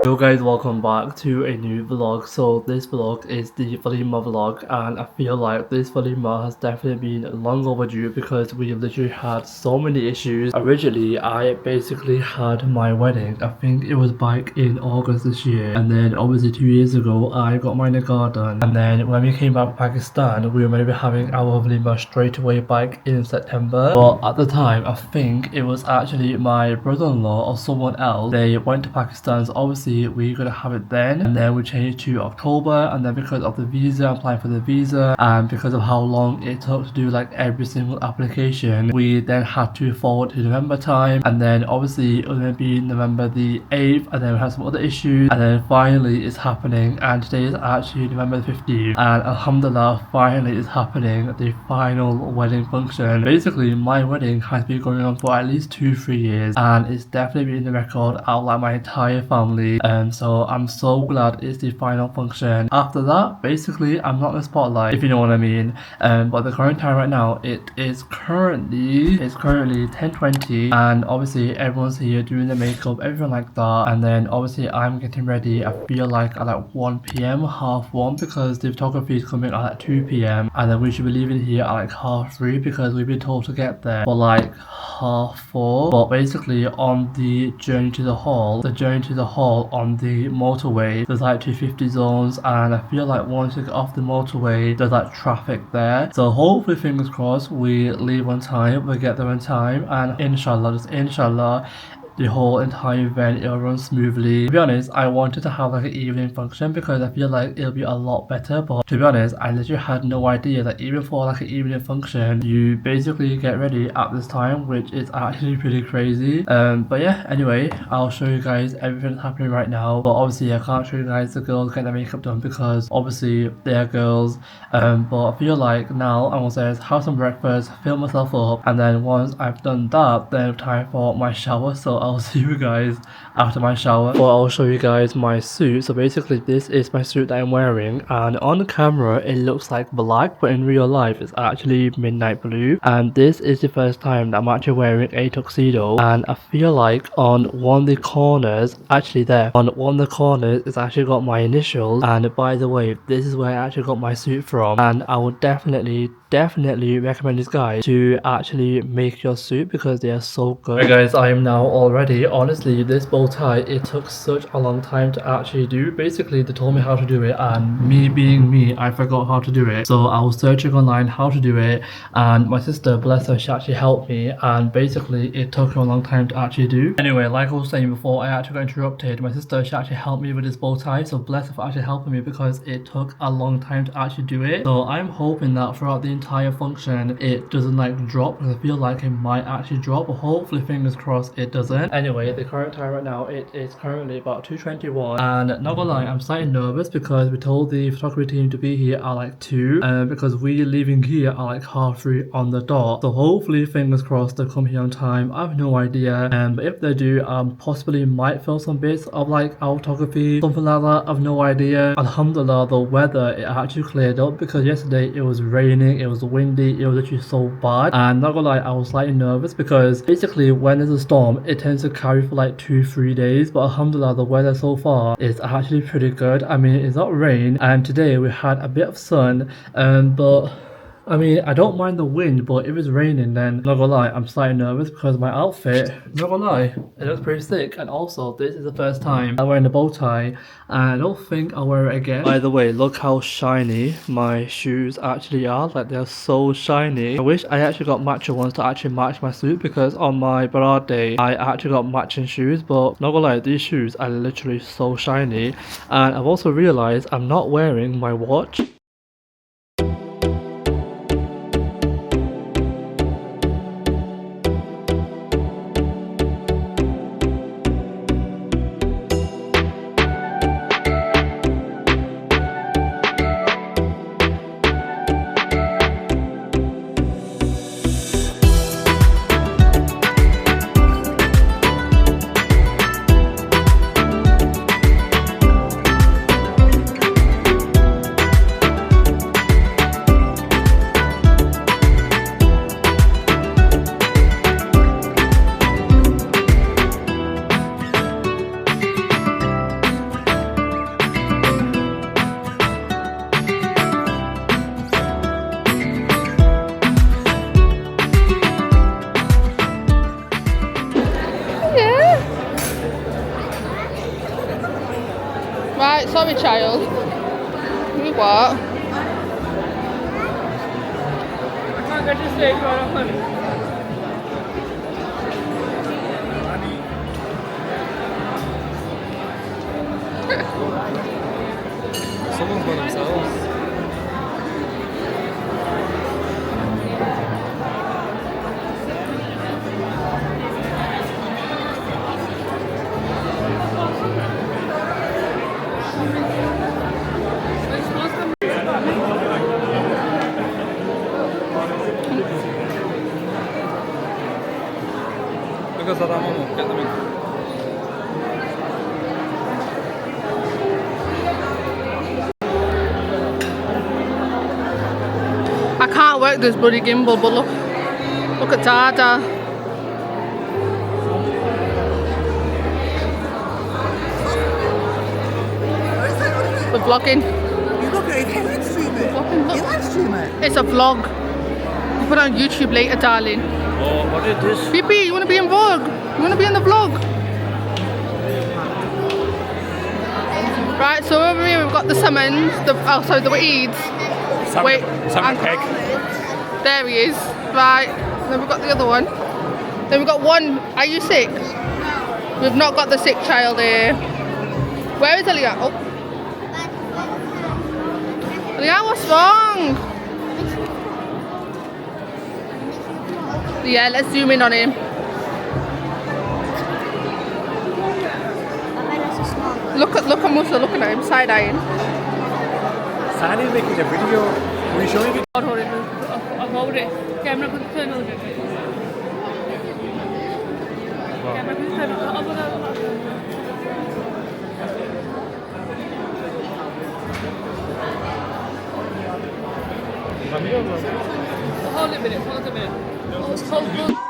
Yo guys, welcome back to a new vlog. So this vlog is the Walima vlog, and I feel like this Walima has definitely been long overdue because we literally had so many issues. Originally, I basically had my wedding, I think it was back in August this year, and then obviously 2 years ago I got my nikah done, and then when we came back to Pakistan we were meant to be having our Walima straight away back in September. But at the time I think it was actually my brother-in-law or someone else, they went to Pakistan, so obviously we were gonna have it then, and then we changed to October, and then because of the visa, applying for the visa, and because of how long it took to do like every single application, we then had to forward to November time, and then obviously it was gonna be November the 8th, and then we had some other issues, and then finally it's happening, and today is actually November the 15th, and alhamdulillah, finally it's happening, the final wedding function. Basically my wedding has been going on for at least 2-3 years, and it's definitely been in the record out like my entire family, and so I'm so glad it's the final function. After that, basically I'm not in the spotlight, if you know what I mean. But the current time right now, it's currently 10:20, and obviously everyone's here doing the makeup, everything like that, and then obviously I'm getting ready. I feel like at like 1 p.m, half 1, because the photography is coming at like 2 p.m, and then we should be leaving here at like half 3 because we've been told to get there for like half 4. But basically on the journey to the hall on the motorway, there's like 250 zones, and I feel like once you get off the motorway there's like traffic there, so hopefully fingers crossed we leave on time, we get there on time, and inshallah, just inshallah, the whole entire event it'll run smoothly. To be honest, I wanted to have like an evening function because I feel like it'll be a lot better, but to be honest I literally had no idea that even for like an evening function you basically get ready at this time, which is actually pretty crazy. But yeah, anyway, I'll show you guys everything that's happening right now, but obviously I can't show you guys the girls getting their makeup done because obviously they're girls. But I feel like now I'm gonna say have some breakfast, fill myself up, and then once I've done that, then time for my shower. So I'll see you guys after my shower. Well, I'll show you guys my suit. So basically this is my suit that I'm wearing, and on the camera it looks like black, but in real life it's actually midnight blue, and this is the first time that I'm actually wearing a tuxedo. And I feel like on one of the corners, it's actually got my initials, and by the way, this is where I actually got my suit from, and I would definitely recommend this guy to actually make your suit because they are so good. Hey guys, I am now all ready. Honestly, this bow tie, it took such a long time to actually do. Basically they told me how to do it, and me being me, I forgot how to do it, so I was searching online how to do it, and my sister, bless her, she actually helped me, and basically it took her a long time to actually do. Anyway, like I was saying before, I actually got interrupted. My sister, she actually helped me with this bow tie, so bless her for actually helping me because it took a long time to actually do it. So I'm hoping that throughout the entire function it doesn't like drop, because I feel like it might actually drop, but hopefully fingers crossed it doesn't. Anyway, the current time right now, it is currently about 2:21, and not gonna lie, I'm slightly nervous because we told the photography team to be here at like 2, because we're leaving here at like half 3 on the dot, so hopefully fingers crossed they'll come here on time. I have no idea, but if they do, possibly might film some bits of like our photography, something like that. I have no idea. Alhamdulillah, the weather, it actually cleared up because yesterday it was raining, it was windy, it was literally so bad, and not gonna lie, I was slightly nervous because basically when there's a storm it tends to carry for like 2-3 days, but alhamdulillah the weather so far is actually pretty good. I mean, it's not rain, and today we had a bit of sun, but I mean, I don't mind the wind, but if it's raining, then not gonna lie, I'm slightly nervous because my outfit, not gonna lie, it looks pretty sick. And also, this is the first time I'm wearing the bow tie, and I don't think I'll wear it again. By the way, look how shiny my shoes actually are. Like, they're so shiny. I wish I actually got matching ones to actually match my suit, because on my birthday I actually got matching shoes, but not gonna lie, these shoes are literally so shiny. And I've also realized I'm not wearing my watch. Sorry, child. You what? I can't get to sleep right off. Someone's by themselves. Because of that moment, get them in. I can't work this bloody gimbal, but look at Dada. We're vlogging. You look at it, you live stream it. Vlogging, look. You live stream it. It's a vlog. You put it on YouTube later, darling. Oh, what is this? Bibi, you want to be in vlog? You want to be in the vlog? Right, so over here we've got the salmons, the weeds. Wait, Salmon peg. there he is. Right, then we've got the other one. Then we've got one. Are you sick? We've not got the sick child here. Where is Elia? Oh. Elia, what's wrong? Yeah, let's zoom in on him. Look at Musa looking at him, side-eyeing. Sandy's making a video. Were you showing it? Hold it. Hold it. Camera को turn हो जाए. Camera को turn हो. अब hold it a minute. Hold it a minute. Hold.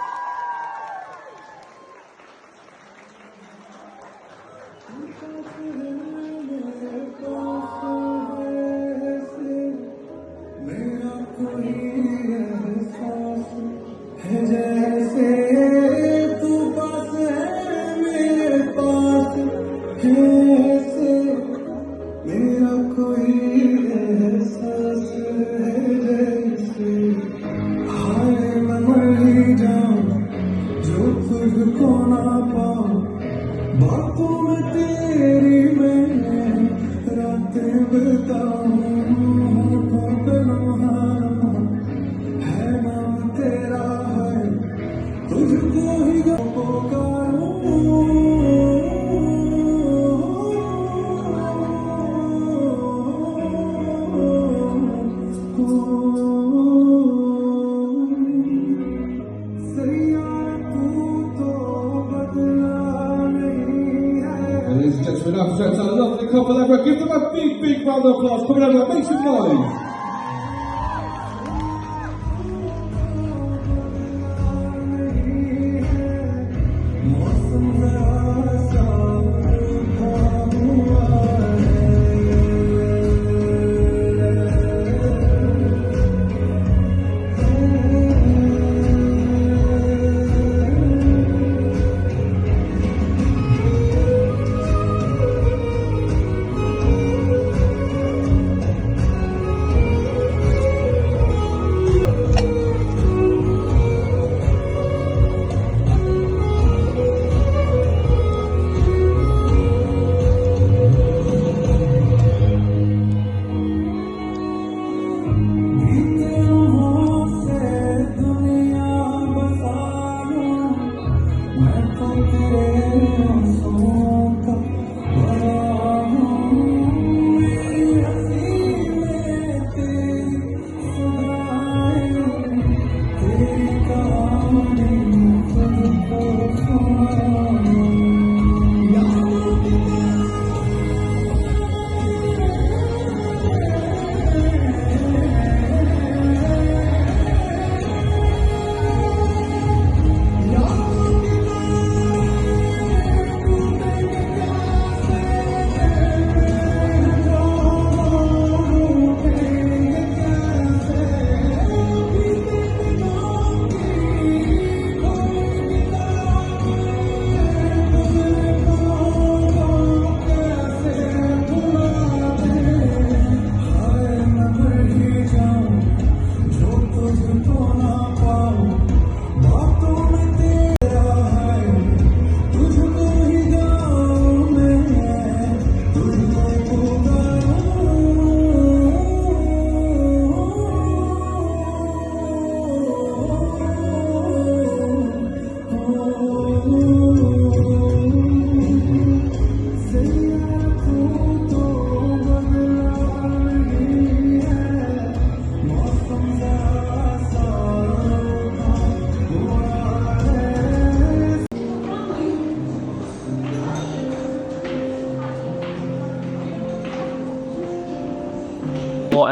Ladies and gentlemen, now presents our lovely couple ever. Give them a big, big round of applause. Coming over, make some noise.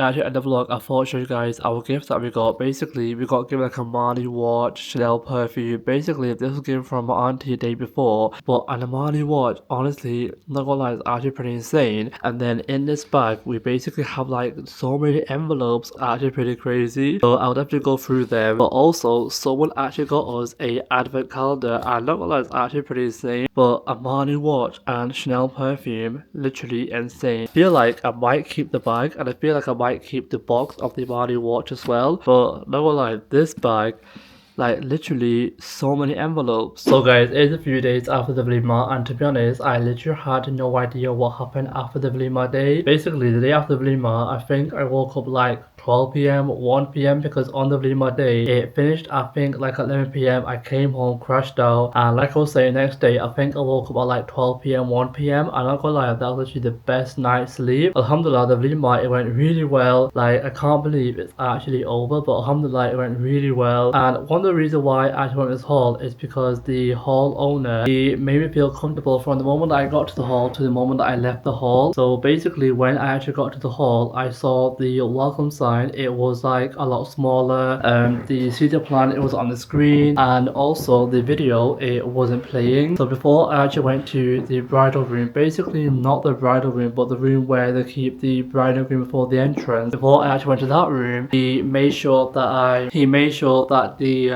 I actually end the vlog, I thought I'd show you guys our gifts that we got. Basically, we got given like a Marley watch, Chanel perfume. Basically, this was given from my auntie the day before. But an Marley watch, honestly, not gonna lie, it's actually pretty insane. And then in this bag, we basically have like so many envelopes, actually pretty crazy. So I'll definitely go through them. But also, someone actually got us a advent calendar, and not gonna lie, it's actually pretty insane. But a Marley watch and Chanel perfume, literally insane. I feel like I might keep the bag, and I feel like I might keep the box of the Marley watch as well. But not gonna lie, this bag, like literally so many envelopes. So guys, it's a few days after the Walima, and to be honest, I literally had no idea what happened after the Walima day. Basically, the day after the Walima, I think I woke up like 12 p.m, 1 p.m, because on the Walima day, it finished I think like at 11 p.m. I came home, crashed out, and like I was saying, next day, I think I woke up at like 12 p.m, 1 p.m, and I'm not gonna lie, that was literally the best night's sleep. Alhamdulillah, the Walima, it went really well. Like, I can't believe it's actually over, but alhamdulillah, it went really well. And one of the reasons why I actually went to this hall is because the hall owner, he made me feel comfortable from the moment that I got to the hall to the moment that I left the hall. So basically, when I actually got to the hall, I saw the welcome sign. It was like a lot smaller. The seating plan, it was on the screen, and also the video, it wasn't playing. So before I actually went to the bridal room, basically not the bridal room, but the room where they keep the bride and groom before the entrance. Before I actually went to that room, he made sure that the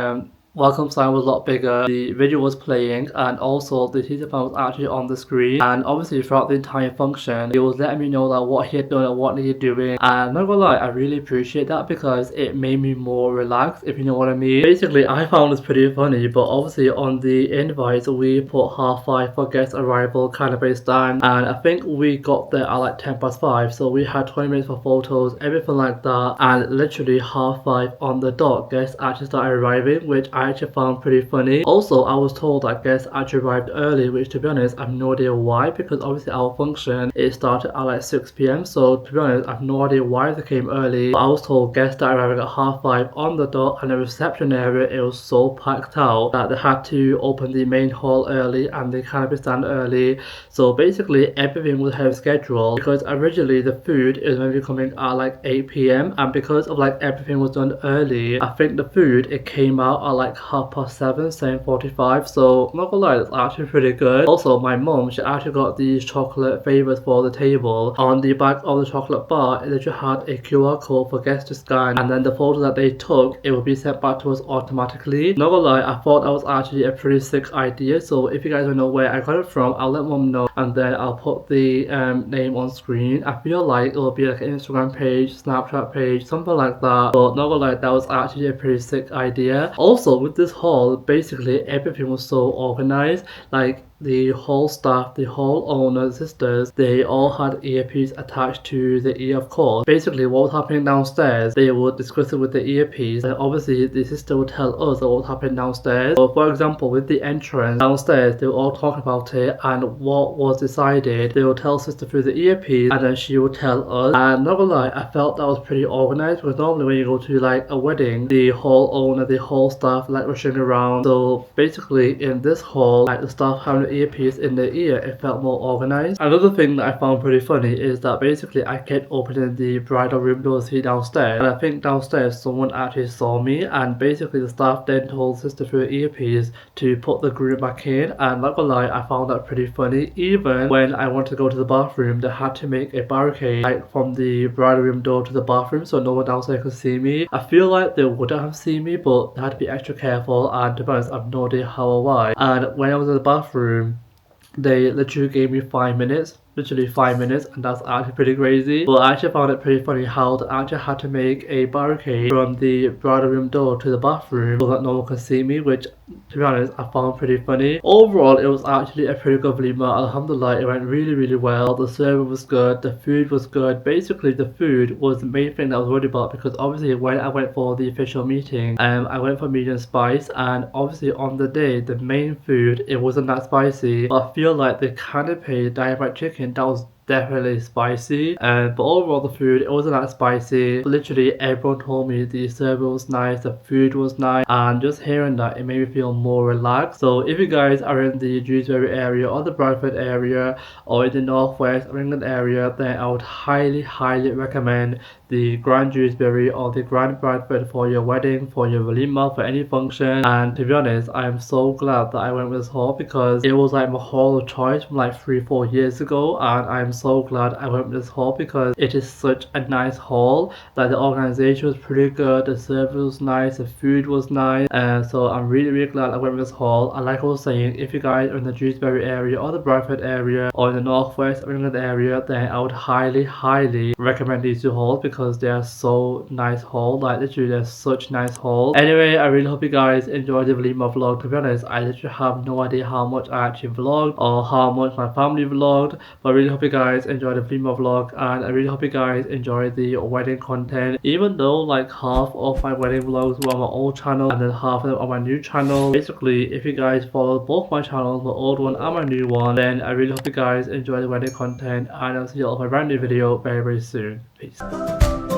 welcome sign was a lot bigger, the video was playing, and also the teaser plan was actually on the screen. And obviously throughout the entire function, he was letting me know that what he had done and what he had doing. And not gonna lie, I really appreciate that because it made me more relaxed, if you know what I mean. Basically, I found this pretty funny, but obviously on the invite, we put 5:30 for guest arrival kind of based time, and I think we got there at like 5:10, so we had 20 minutes for photos, everything like that, and literally 5:30 on the dot, guests actually started arriving, which I actually found pretty funny. Also, I was told that guests actually arrived early, which to be honest, I have no idea why, because obviously our function, it started at like 6 p.m, so to be honest, I have no idea why they came early. But I was told guests started arriving at 5:30 on the dot, and the reception area, it was so packed out that they had to open the main hall early and they kind of stand early. So basically everything was ahead of schedule, because originally the food is going to be coming at like 8 p.m, and because of like everything was done early, I think the food, it came out at like 7:30, 7:45. So not gonna lie, that's actually pretty good. Also, my mom, she actually got these chocolate favors for the table. On the back of the chocolate bar, it literally had a QR code for guests to scan, and then the photo that they took, it will be sent back to us automatically. Not gonna lie, I thought that was actually a pretty sick idea. So if you guys don't know where I got it from, I'll let mom know, and then I'll put the name on screen. I feel like it will be like an Instagram page, Snapchat page, something like that. But not gonna lie, that was actually a pretty sick idea. Also, with this hall, basically everything was so organized. Like, the whole staff, the whole owner, sisters, they all had earpiece attached to the ear, of course. Basically, what was happening downstairs, they would discuss it with the earpiece, and obviously the sister would tell us what was happening downstairs. So for example, with the entrance downstairs, they were all talking about it and what was decided. They would tell sister through the earpiece, and then she would tell us. And not gonna lie, I felt that was pretty organized, because normally when you go to like a wedding, the whole owner, the whole staff like rushing around. So basically in this hall, like the staff having earpiece in their ear, it felt more organized. Another thing that I found pretty funny is that basically I kept opening the bridal room door to see downstairs, and I think downstairs someone actually saw me, and basically the staff then told sister through her earpiece to put the groom back in. And not gonna lie, I found that pretty funny. Even when I wanted to go to the bathroom, they had to make a barricade like from the bridal room door to the bathroom, so no one downstairs could see me. I feel like they wouldn't have seen me, but they had to be extra careful, and to be honest, I have no idea how or why. And when I was in the bathroom, they literally gave me 5 minutes, literally 5 minutes, and that's actually pretty crazy. But I actually found it pretty funny how they actually had to make a barricade from the bridal room door to the bathroom so that no one could see me, which to be honest, I found pretty funny. Overall, it was actually a pretty good Walima. Alhamdulillah, it went really well. The service was good, the food was good. Basically, the food was the main thing that I was worried about, because obviously when I went for the official meeting, I went for medium spice, and obviously on the day, the main food, it wasn't that spicy. But I feel like the canapé diabetic chicken, that was definitely spicy, but overall the food, it wasn't that spicy. Literally everyone told me the service was nice, the food was nice, and just hearing that, it made me feel more relaxed. So if you guys are in the Dewsbury area or the Bradford area or in the northwest of England area, then I would highly recommend the Grand Dewsbury or the Grand Bradford for your wedding, for your Walima, for any function. And to be honest, I am so glad that I went with this hall because it was like my hall of choice from like 3-4 years ago, and I'm so glad I went with this hall because it is such a nice hall. Like the organization was pretty good, the service was nice, the food was nice, and so I'm really glad I went with this hall. And like I was saying, if you guys are in the Dewsbury area or the Bradford area or in the northwest of England area, then I would highly recommend these two halls because they are so nice halls. Like literally they're such nice halls. Anyway, I really hope you guys enjoyed the Walima vlog. To be honest, I literally have no idea how much I actually vlogged or how much my family vlogged, but I really hope you guys enjoyed the Walima vlog, and I really hope you guys enjoyed the wedding content, even though like half of my wedding vlogs were on my old channel and then half of them on my new channel. Basically, if you guys follow both my channels, my old one and my new one, then I really hope you guys enjoy the wedding content, and I'll see you all in my brand new video very soon. Peace.